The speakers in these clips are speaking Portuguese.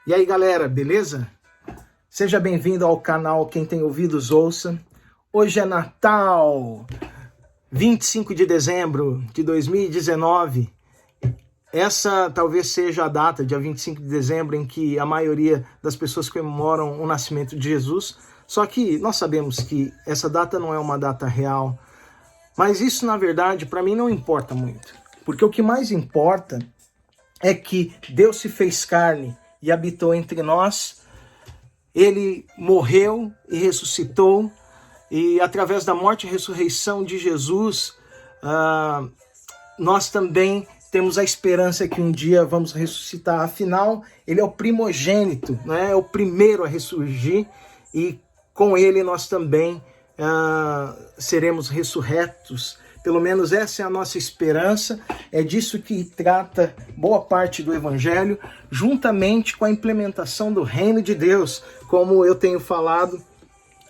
E aí galera, beleza? Seja bem-vindo ao canal Quem Tem Ouvidos Ouça. Hoje é Natal, 25 de dezembro de 2019. Essa talvez seja a data, dia 25 de dezembro, em que a maioria das pessoas comemoram o nascimento de Jesus. Só que nós sabemos que essa data não é uma data real. Mas isso, na verdade, para mim não importa muito. Porque o que mais importa é que Deus se fez carne e habitou entre nós. Ele morreu e ressuscitou. E através da morte e ressurreição de Jesus, nós também temos a esperança que um dia vamos ressuscitar. Afinal, ele é o primogênito, né? É o primeiro a ressurgir. E com ele nós também seremos ressurretos. Pelo menos essa é a nossa esperança. É disso que trata boa parte do Evangelho, juntamente com a implementação do Reino de Deus. Como eu tenho falado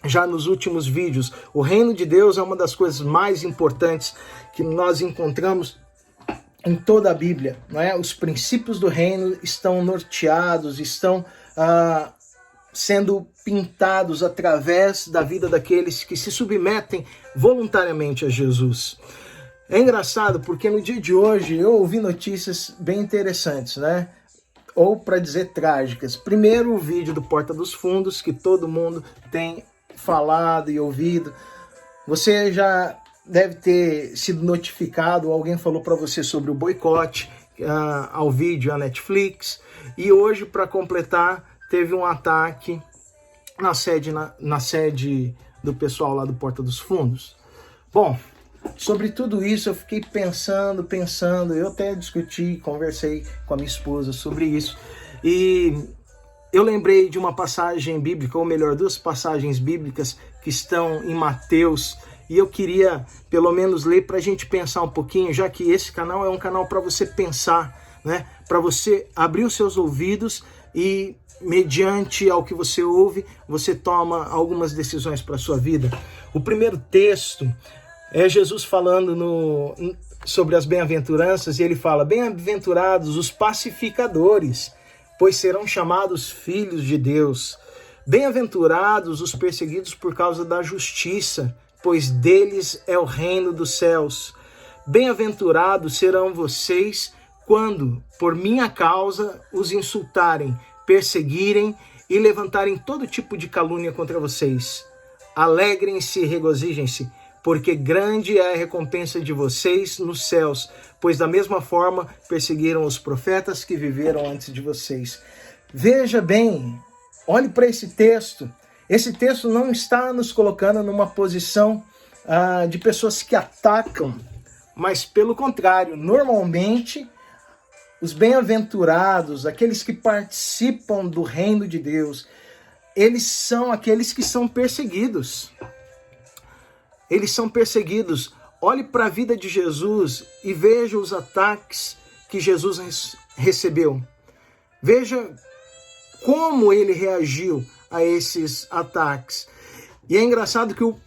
já nos últimos vídeos, o Reino de Deus é uma das coisas mais importantes que nós encontramos em toda a Bíblia, não é? Os princípios do reino estão norteados, estão sendo pintados através da vida daqueles que se submetem voluntariamente a Jesus. É engraçado porque no dia de hoje eu ouvi notícias bem interessantes, né? Ou para dizer trágicas. Primeiro o vídeo do Porta dos Fundos, que todo mundo tem falado e ouvido. Você já deve ter sido notificado, alguém falou para você sobre o boicote ao vídeo, à Netflix. E hoje, para completar, teve um ataque na sede do pessoal lá do Porta dos Fundos. Bom, sobre tudo isso eu fiquei pensando, eu até discuti, conversei com a minha esposa sobre isso, e eu lembrei de uma passagem bíblica, ou melhor, duas passagens bíblicas que estão em Mateus, e eu queria pelo menos ler para a gente pensar um pouquinho, já que esse canal é um canal para você pensar, né? Para você abrir os seus ouvidos e, mediante ao que você ouve, você toma algumas decisões para a sua vida. O primeiro texto é Jesus falando sobre as bem-aventuranças, e ele fala: bem-aventurados os pacificadores, pois serão chamados filhos de Deus. Bem-aventurados os perseguidos por causa da justiça, pois deles é o reino dos céus. Bem-aventurados serão vocês quando, por minha causa, os insultarem, perseguirem e levantarem todo tipo de calúnia contra vocês. Alegrem-se e regozijem-se, porque grande é a recompensa de vocês nos céus, pois da mesma forma perseguiram os profetas que viveram antes de vocês. Veja bem, olhe para esse texto. Esse texto não está nos colocando numa posição de pessoas que atacam, mas pelo contrário, normalmente os bem-aventurados, aqueles que participam do reino de Deus, eles são aqueles que são perseguidos. Eles são perseguidos. Olhe para a vida de Jesus e veja os ataques que Jesus recebeu. Veja como ele reagiu a esses ataques. E é engraçado que o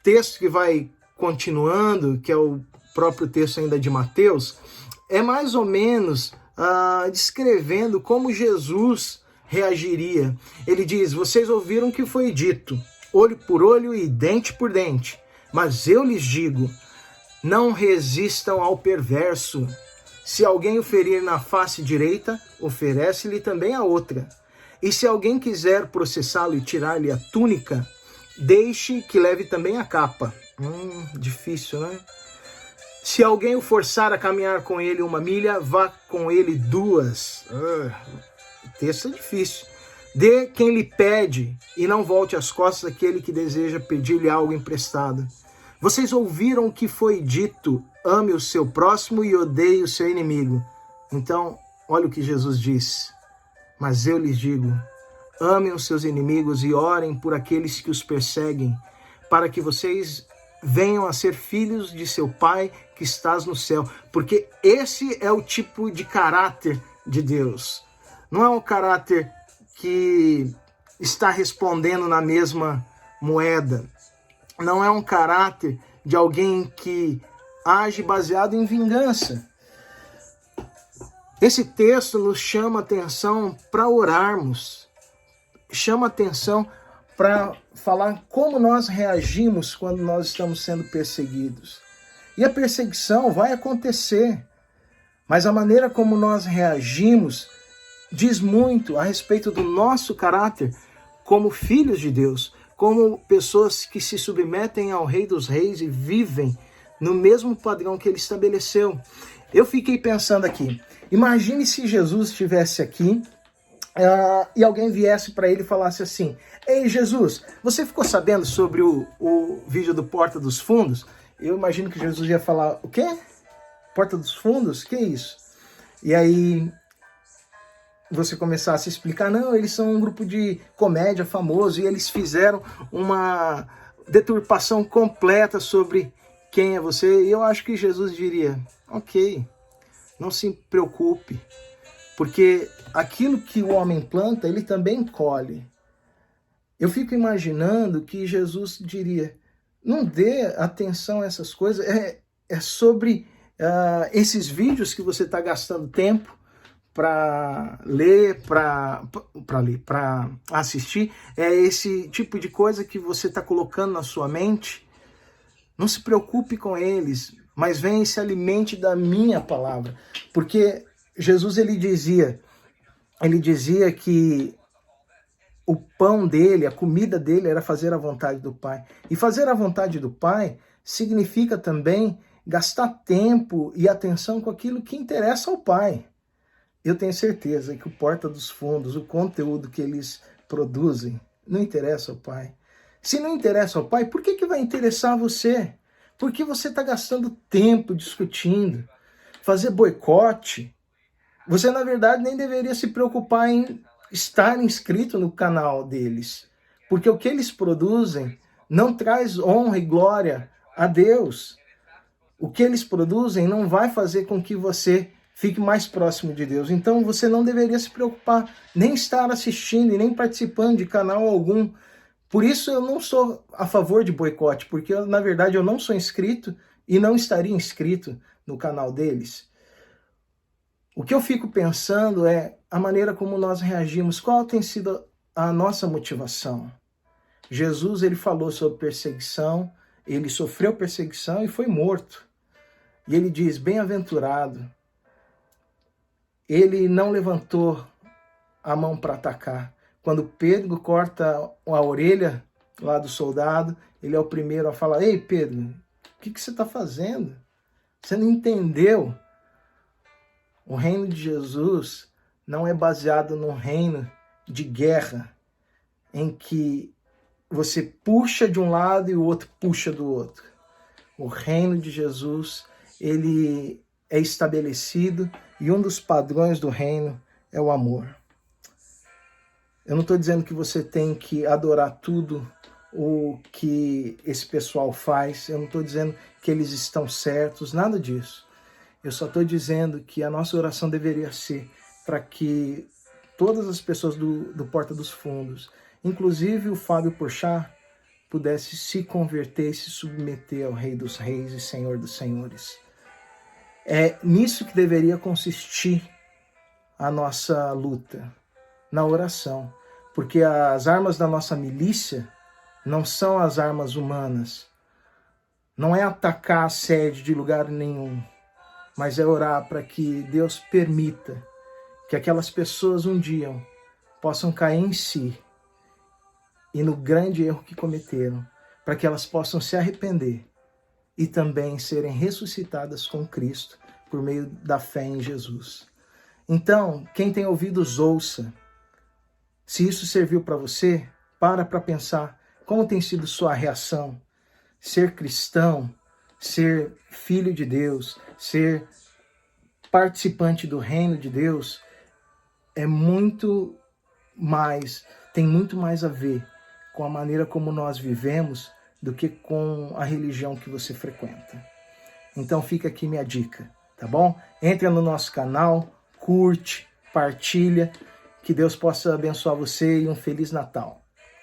texto que vai continuando, que é o próprio texto ainda de Mateus, é mais ou menos descrevendo como Jesus reagiria. Ele diz: vocês ouviram o que foi dito, olho por olho e dente por dente. Mas eu lhes digo, não resistam ao perverso. Se alguém o ferir na face direita, oferece-lhe também a outra. E se alguém quiser processá-lo e tirar-lhe a túnica, deixe que leve também a capa. Difícil, né? Se alguém o forçar a caminhar com ele 1 milha, vá com ele 2. O texto é difícil. Dê quem lhe pede e não volte as costas àquele que deseja pedir-lhe algo emprestado. Vocês ouviram o que foi dito: ame o seu próximo e odeie o seu inimigo. Então, olha o que Jesus disse: mas eu lhes digo, amem os seus inimigos e orem por aqueles que os perseguem, para que vocês venham a ser filhos de seu Pai que estás no céu. Porque esse é o tipo de caráter de Deus. Não é um caráter que está respondendo na mesma moeda. Não é um caráter de alguém que age baseado em vingança. Esse texto nos chama atenção para orarmos, chama atenção para falar como nós reagimos quando nós estamos sendo perseguidos. E a perseguição vai acontecer, mas a maneira como nós reagimos diz muito a respeito do nosso caráter como filhos de Deus, como pessoas que se submetem ao Rei dos Reis e vivem no mesmo padrão que ele estabeleceu. Eu fiquei pensando aqui, imagine se Jesus estivesse aqui e alguém viesse para ele e falasse assim: ei Jesus, você ficou sabendo sobre o vídeo do Porta dos Fundos? Eu imagino que Jesus ia falar: o quê? Porta dos Fundos? Que isso? E aí você começasse a explicar: não, eles são um grupo de comédia famoso e eles fizeram uma deturpação completa sobre quem é você. E eu acho que Jesus diria: ok, não se preocupe, porque aquilo que o homem planta, ele também colhe. Eu fico imaginando que Jesus diria: não dê atenção a essas coisas, é sobre esses vídeos que você está gastando tempo para ler, para assistir, é esse tipo de coisa que você está colocando na sua mente. Não se preocupe com eles, mas venha e se alimente da minha palavra. Porque Jesus ele dizia que o pão dele, a comida dele era fazer a vontade do Pai. E fazer a vontade do Pai significa também gastar tempo e atenção com aquilo que interessa ao Pai. Eu tenho certeza que o Porta dos Fundos, o conteúdo que eles produzem, não interessa ao Pai. Se não interessa ao Pai, por que vai interessar a você? Porque você está gastando tempo discutindo, fazer boicote. Você, na verdade, nem deveria se preocupar em estar inscrito no canal deles, porque o que eles produzem não traz honra e glória a Deus. O que eles produzem não vai fazer com que você fique mais próximo de Deus. Então você não deveria se preocupar, nem estar assistindo e nem participando de canal algum. Por isso eu não sou a favor de boicote, porque na verdade eu não sou inscrito e não estaria inscrito no canal deles. O que eu fico pensando é a maneira como nós reagimos, qual tem sido a nossa motivação. Jesus ele falou sobre perseguição, ele sofreu perseguição e foi morto. E ele diz: bem-aventurado. Ele não levantou a mão para atacar. Quando Pedro corta a orelha lá do soldado, ele é o primeiro a falar: ei Pedro, o que você está fazendo? Você não entendeu? O reino de Jesus não é baseado num reino de guerra, em que você puxa de um lado e o outro puxa do outro. O reino de Jesus, ele é estabelecido e um dos padrões do reino é o amor. Eu não estou dizendo que você tem que adorar tudo o que esse pessoal faz, eu não estou dizendo que eles estão certos, nada disso. Eu só estou dizendo que a nossa oração deveria ser para que todas as pessoas do Porta dos Fundos, inclusive o Fábio Porchat, pudesse se converter e se submeter ao Rei dos Reis e Senhor dos Senhores. É nisso que deveria consistir a nossa luta, na oração. Porque as armas da nossa milícia não são as armas humanas. Não é atacar a sede de lugar nenhum, mas é orar para que Deus permita que aquelas pessoas um dia possam cair em si e no grande erro que cometeram, para que elas possam se arrepender e também serem ressuscitadas com Cristo por meio da fé em Jesus. Então, quem tem ouvidos, ouça. Se isso serviu para você, para pensar como tem sido sua reação. Ser cristão, ser filho de Deus, ser participante do reino de Deus é muito mais, tem muito mais a ver com a maneira como nós vivemos do que com a religião que você frequenta. Então fica aqui minha dica, tá bom? Entra no nosso canal, curte, partilha, que Deus possa abençoar você e um Feliz Natal.